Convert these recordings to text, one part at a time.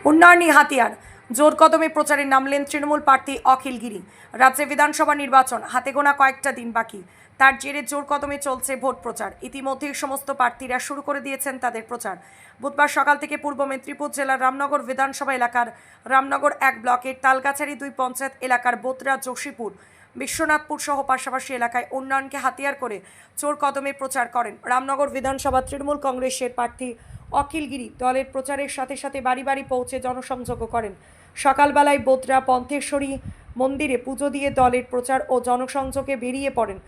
উন্নয়নী হাতিয়ার জোর কদমে প্রচারে নামলেন তৃণমূল প্রার্থী অখিল গিরি। রাজ্যে বিধানসভা নির্বাচন হাতে গোনা কয়েকটা দিন বাকি, তার জেরে জোর কদমে চলছে ভোট প্রচার। ইতিমধ্যেই সমস্ত প্রার্থীরা শুরু করে দিয়েছেন তাদের প্রচার। বুধবার সকাল থেকে পূর্ব মেদিনীপুর জেলার রামনগর বিধানসভা এলাকার রামনগর 1 ব্লকের তালগাছাড়ি 2 পঞ্চায়েত এলাকার বোতরা, যোশীপুর, বিশ্বনাথপুর সহ পাশাপাশি এলাকায় উন্নয়নকে হাতিয়ার করে জোর কদমে প্রচার করেন রামনগর বিধানসভা তৃণমূল কংগ্রেসের প্রার্থী অখিল গিরি। দলের প্রচারের সাথে সাথে বাড়ি বাড়ি পৌঁছে জনসংযোগও করেন। সকালবেলায় বোতরা পন্থেশ্বরী মন্দিরে পুজো দিয়ে দলের প্রচার ও জনসংযোগে বেরিয়ে পড়েন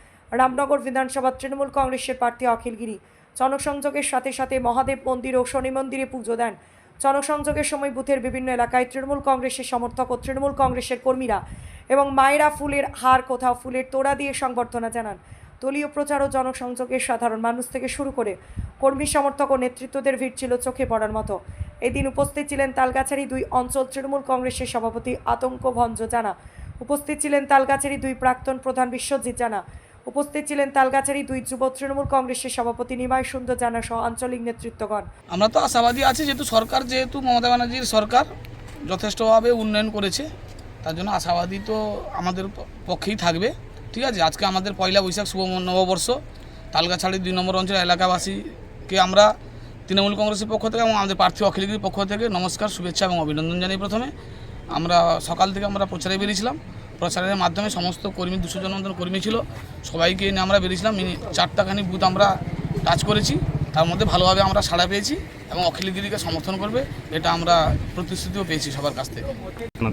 রামনগর বিধানসভা তৃণমূল কংগ্রেসের প্রার্থী অখিল গিরি। জনসংযোগের সাথে সাথে মহাদেব মন্দির ও শনি মন্দিরে পুজো দেন। জনসংযোগের সময় বুথের বিভিন্ন এলাকায় তৃণমূল কংগ্রেসের সমর্থক ও তৃণমূল কংগ্রেসের কর্মীরা এবং মায়েরা ফুলের হার, কোথাও ফুলের তোড়া দিয়ে সংবর্ধনা জানান। দলীয় প্রচার ও জনসংযোগের সাধারণ মানুষ থেকে শুরু করে কর্মী সমর্থক ও নেতৃত্বদের ভিড় ছিল চোখে পড়ার মতো। এদিন উপস্থিত ছিলেন তালগাছাড়ি 2 অঞ্চল তৃণমূল কংগ্রেসের সভাপতি আতঙ্ক ভঞ্জ জানা, উপস্থিত ছিলেন তালগাছাড়ি 2 প্রাক্তন প্রধান বিশ্বজিৎ জানা, উপস্থিত ছিলেন তালগাছাড়ি 2 যুব তৃণমূল কংগ্রেসের সভাপতি নিমাই সুন্দর জানা সহ আঞ্চলিক নেতৃত্বগণ। আমরা তো আশাবাদী আছি, যেহেতু মমতা ব্যানার্জির সরকার যথেষ্টভাবে উন্নয়ন করেছে, তার জন্য আশাবাদী তো আমাদের পক্ষেই থাকবে। ঠিক আছে, আজকে আমাদের পয়লা বৈশাখ শুভ নববর্ষ। তালগাছাড়ি 2 নম্বর অঞ্চলের এলাকাবাসীকে আমরা তৃণমূল কংগ্রেসের পক্ষ থেকে এবং আমাদের প্রার্থী অখিল গিরির পক্ষ থেকে নমস্কার, শুভেচ্ছা এবং অভিনন্দন জানাই। প্রথমে আমরা সকাল থেকে প্রচারে বেরিয়েছিলাম। প্রচারের মাধ্যমে সমস্ত কর্মী, 200 জন মতন কর্মী ছিল, সবাইকে নিয়ে আমরা বেরিয়েছিলাম। 4টাখানি বুথ আমরা টাচ করেছি, তার মধ্যে ভালোভাবে আমরা সাড়া পেয়েছি এবং অখিল গিরিকে সমর্থন করবে এটা আমরা প্রতিশ্রুতিও পেয়েছি সবার কাছ থেকে।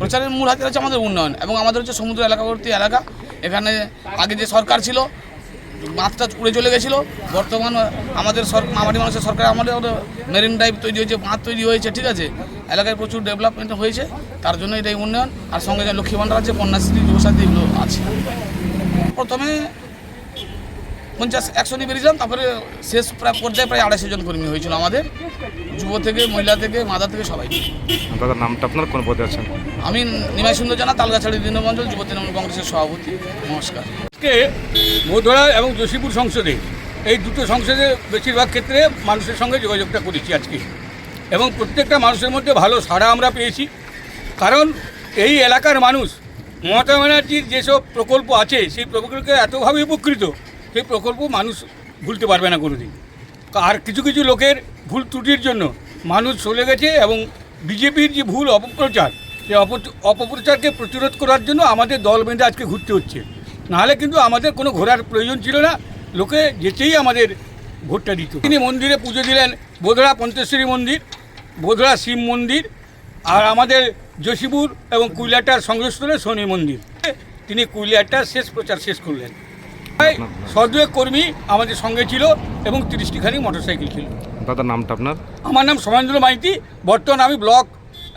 প্রচারের মূল হাতিয়ার হচ্ছে আমাদের উন্নয়ন এবং আমাদের হচ্ছে সমুদ্র এলাকাবর্তী এলাকা। এখানে আগে যে সরকার ছিল বাঁধটা উড়ে চলে গেছিলো, বর্তমান আমাদের মামাটি মানুষের সরকার আমাদের মেরিন ড্রাইভ তৈরি হয়েছে, বাঁধ তৈরি হয়েছে। ঠিক আছে, এলাকায় প্রচুর ডেভেলপমেন্ট হয়েছে, তার জন্য এটাই উন্নয়ন। আর সঙ্গে যে লক্ষ্মী ভাণ্ডার আছে, কন্যাশ্রী, যুবসাথী, এগুলো আছে। প্রথমে 50-100 নিয়ে বেরিয়েছিলাম, তারপরে শেষ পর্যায়ে প্রায় 250 জন কর্মী হয়েছিল আমাদের, যুব থেকে, মহিলা থেকে, মাদার থেকে সবাই। দাদার নামটা আপনার কোন পদে আছেন? আমি নিমাই সুন্দর জানা, তালগাছাড়ি 2 নম্বর অঞ্চল যুব তৃণমূল কংগ্রেসের সভাপতি। নমস্কার। আজকে বোধড়া এবং যোশীপুর সংসদে, এই দুটো সংসদে বেশিরভাগ ক্ষেত্রে মানুষের সঙ্গে যোগাযোগটা করেছি আজকে, এবং প্রত্যেকটা মানুষের মধ্যে ভালো সাড়া আমরা পেয়েছি। কারণ এই এলাকার মানুষ মমতা ব্যানার্জির যেসব প্রকল্প আছে সেই প্রকল্পকে এতভাবে উপকৃত, সেই প্রকল্প মানুষ ভুলতে পারবে না কোনোদিন। আর কিছু কিছু লোকের ভুল ত্রুটির জন্য মানুষ চলে গেছে, এবং বিজেপির যে ভুল অপপ্রচার, সেই অপপ্রচারকে প্রতিরোধ করার জন্য আমাদের দল বেঁধে আজকে ঘুরতে হচ্ছে। নাহলে কিন্তু আমাদের কোনো ঘোরার প্রয়োজন ছিল না, লোকে যেতেই আমাদের ভোটটা দিত। তিনি মন্দিরে পুজো দিলেন, বোধড়া পন্থেশ্বরী মন্দির, বোধড়া শিব মন্দির, আর আমাদের যোশীপুর এবং কুইলাটার সংযোগস্থলে শনি মন্দির। তিনি কুইলাটার প্রচার শেষ করলেন। তাই 100 কর্মী আমাদের সঙ্গে ছিল এবং 30টিখানি মোটরসাইকেল ছিল। দাদার নামটা আপনার? আমার নাম সমাঞ্জল মাইতি, বর্তমান আমি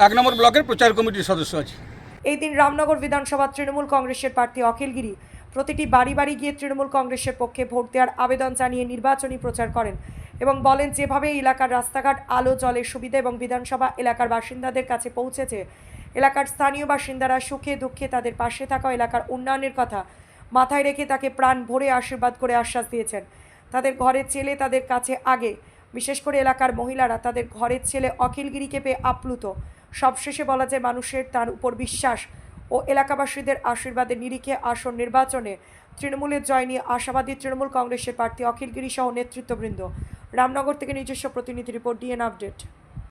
1 নম্বর ব্লকের প্রচার কমিটির সদস্য আছি। এই দিন রামনগর বিধানসভা তৃণমূল কংগ্রেসের প্রার্থী অখিল গিরি প্রতিটি বাড়ি বাড়ি গিয়ে তৃণমূল কংগ্রেসের পক্ষে ভোট দেওয়ার আবেদন জানিয়ে নির্বাচনী প্রচার করেন এবং বলেন, যেভাবে এলাকার রাস্তাঘাট, আলো, জলের সুবিধা এবং বিধানসভা এলাকার বাসিন্দাদের কাছে পৌঁছেছে, এলাকার স্থানীয় বাসিন্দারা সুখে দুঃখে তাদের পাশে থাকা এলাকার উন্নয়নের কথা মাথায় রেখে তাকে প্রাণ ভরে আশীর্বাদ করে আশ্বাস দিয়েছেন। তাদের ঘরের ছেলে তাদের কাছে আগে, বিশেষ করে এলাকার মহিলারা তাদের ঘরের ছেলে অখিল গিরিকে পেয়ে আপ্লুত। সবশেষে বলা যায়, মানুষের তার উপর বিশ্বাস ও এলাকাবাসীদের আশীর্বাদের নিরিখে আসন নির্বাচনে তৃণমূলের জয় নিয়ে আশাবাদী তৃণমূল কংগ্রেসের প্রার্থী অখিল গিরি সহ নেতৃত্ববৃন্দ। রামনগর থেকে নিজস্ব প্রতিনিধি রিপোর্ট, ডিএন আপডেট।